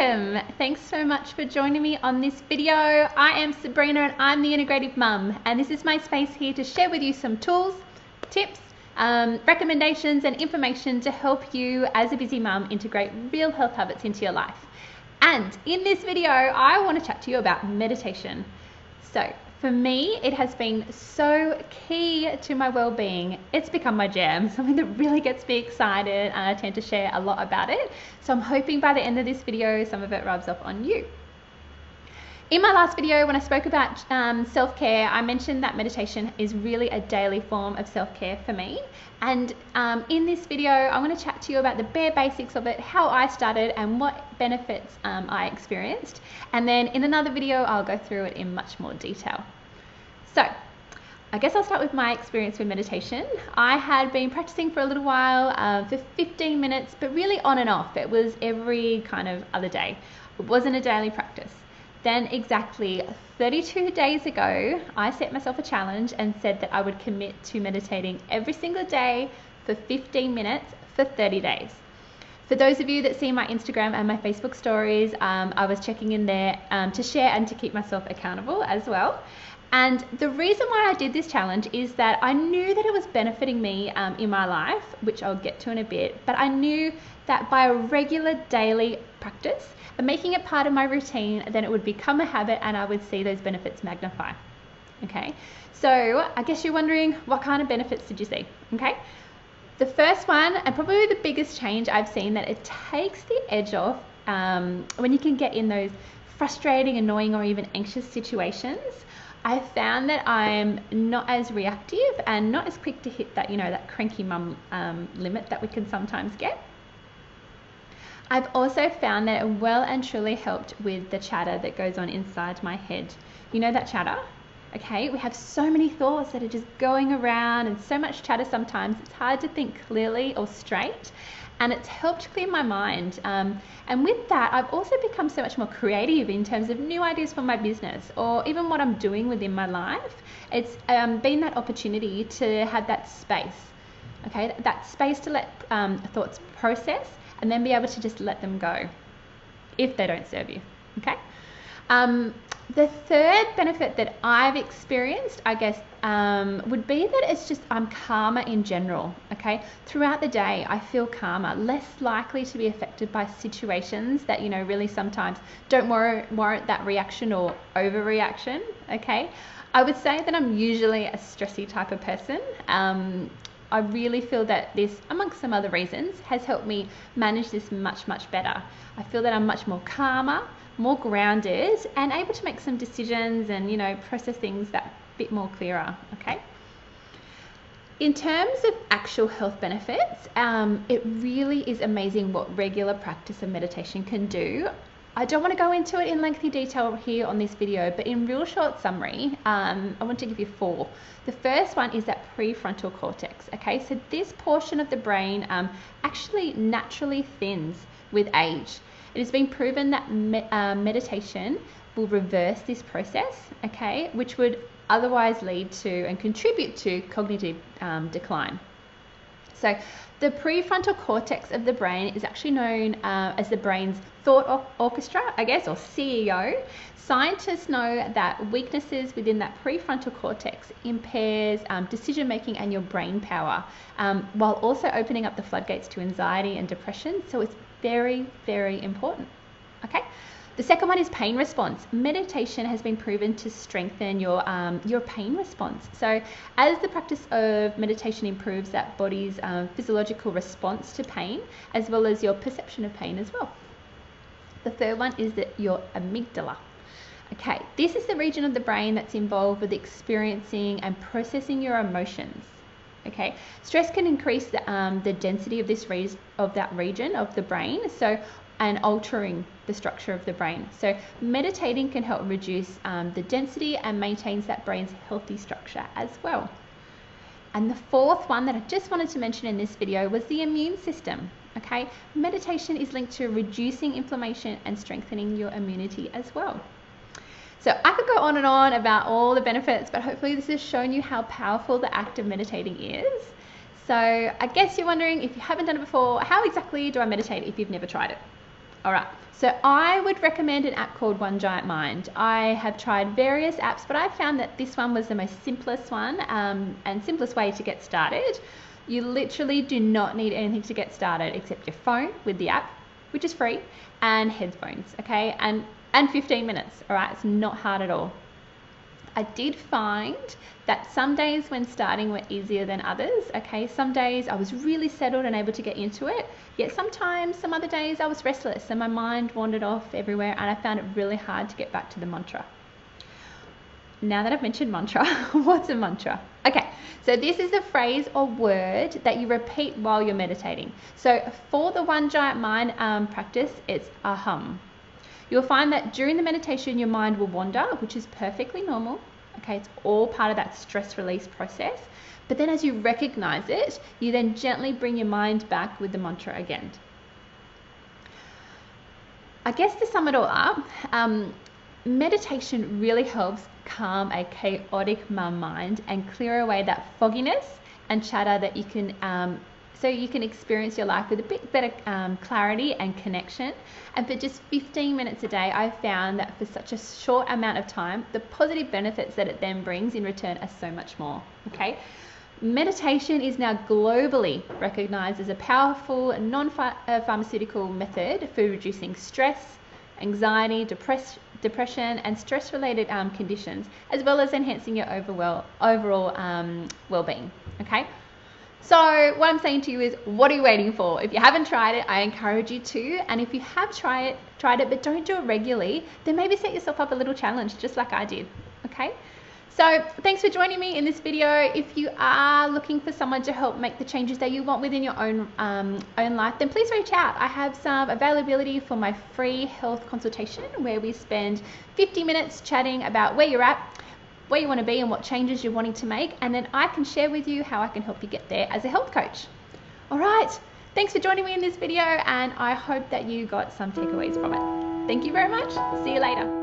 Welcome. Thanks so much for joining me on this video. I am Sabrina and I'm the Integrative Mum, and this is my space here to share with you some tools, tips, recommendations and information to help you as a busy mum integrate real health habits into your life. And in this video, I want to chat to you about meditation. So for me, it has been so key to my well-being. It's become my jam, something that really gets me excited, and I tend to share a lot about it. So I'm hoping by the end of this video, some of it rubs off on you. In my last video, when I spoke about self-care, I mentioned that meditation is really a daily form of self-care for me. And in this video, I'm going to chat to you about the bare basics of it, how I started and what benefits I experienced. And then in another video, I'll go through it in much more detail. So I guess I'll start with my experience with meditation. I had been practicing for a little while, for 15 minutes, but really on and off. It was every kind of other day. It wasn't a daily practice. Then exactly 32 days ago, I set myself a challenge and said that I would commit to meditating every single day for 15 minutes for 30 days. For those of you that see my Instagram and my Facebook stories, I was checking in there to share and to keep myself accountable as well. And the reason why I did this challenge is that I knew that it was benefiting me in my life, which I'll get to in a bit, but I knew that by a regular daily practice and making it part of my routine, then it would become a habit and I would see those benefits magnify. Okay, so I guess you're wondering, what kind of benefits did you see? Okay, the first one, and probably the biggest change I've seen, that it takes the edge off when you can get in those frustrating, annoying, or even anxious situations. I found that I'm not as reactive and not as quick to hit that, that cranky mum limit that we can sometimes get. I've also found that it well and truly helped with the chatter that goes on inside my head. You know that chatter? Okay, we have so many thoughts that are just going around and so much chatter sometimes. It's hard to think clearly or straight, and it's helped clear my mind. And with that, I've also become so much more creative in terms of new ideas for my business or even what I'm doing within my life. It's been that opportunity to have that space, okay, that space to let thoughts process and then be able to just let them go if they don't serve you, okay? The third benefit that I've experienced, I guess, would be that it's just I'm calmer in general, okay? Throughout the day, I feel calmer, less likely to be affected by situations that, really sometimes don't warrant that reaction or overreaction, okay? I would say that I'm usually a stressy type of person. I really feel that this, amongst some other reasons, has helped me manage this much, much better. I feel that I'm much more calmer, more grounded, and able to make some decisions and, process things that bit more clearer, okay? In terms of actual health benefits, it really is amazing what regular practice of meditation can do. I don't want to go into it in lengthy detail here on this video, but in real short summary, I want to give you 4. The first one is that prefrontal cortex, okay? So this portion of the brain actually naturally thins with age. It has been proven that meditation will reverse this process, okay, which would otherwise lead to and contribute to cognitive decline. So the prefrontal cortex of the brain is actually known as the brain's thought orchestra, I guess, or CEO. Scientists know that weaknesses within that prefrontal cortex impairs decision making and your brain power, while also opening up the floodgates to anxiety and depression. So it's very, very important. Okay. The second one is pain response. Meditation has been proven to strengthen your pain response. So as the practice of meditation improves that body's physiological response to pain, as well as your perception of pain as well. The third one is that your amygdala. Okay, this is the region of the brain that's involved with experiencing and processing your emotions. Okay, stress can increase the density of that region of the brain, and altering the structure of the brain. So meditating can help reduce the density and maintains that brain's healthy structure as well. And the fourth one that I just wanted to mention in this video was the immune system. Okay, meditation is linked to reducing inflammation and strengthening your immunity as well. So I could go on and on about all the benefits, but hopefully this has shown you how powerful the act of meditating is. So I guess you're wondering, if you haven't done it before, how exactly do I meditate if you've never tried it? All right, so I would recommend an app called One Giant Mind. I have tried various apps, but I found that this one was the most simplest one and simplest way to get started. You literally do not need anything to get started except your phone with the app, which is free, and headphones, okay? And 15 minutes, all right? It's not hard at all. I did find that some days when starting were easier than others, okay? Some days I was really settled and able to get into it, yet sometimes, some other days I was restless and my mind wandered off everywhere and I found it really hard to get back to the mantra. Now that I've mentioned mantra, what's a mantra? Okay, so this is a phrase or word that you repeat while you're meditating. So for the One Giant Mind practice, it's a hum. You'll find that during the meditation, your mind will wander, which is perfectly normal. Okay, it's all part of that stress release process. But then as you recognize it, you then gently bring your mind back with the mantra again. I guess to sum it all up, meditation really helps calm a chaotic mind and clear away that fogginess and chatter that you can so you can experience your life with a bit better clarity and connection. And for just 15 minutes a day, I've found that for such a short amount of time, the positive benefits that it then brings in return are so much more, okay? Meditation is now globally recognized as a powerful non-pharmaceutical method for reducing stress, anxiety, depression, and stress-related conditions, as well as enhancing your overall well-being, okay? So what I'm saying to you is, what are you waiting for? If you haven't tried it, I encourage you to. And if you have tried it, but don't do it regularly, then maybe set yourself up a little challenge, just like I did, okay? So thanks for joining me in this video. If you are looking for someone to help make the changes that you want within your own life, then please reach out. I have some availability for my free health consultation where we spend 50 minutes chatting about where you're at, where you want to be and what changes you're wanting to make, and then I can share with you how I can help you get there as a health coach. All right, thanks for joining me in this video, and I hope that you got some takeaways from it. Thank you very much. See you later.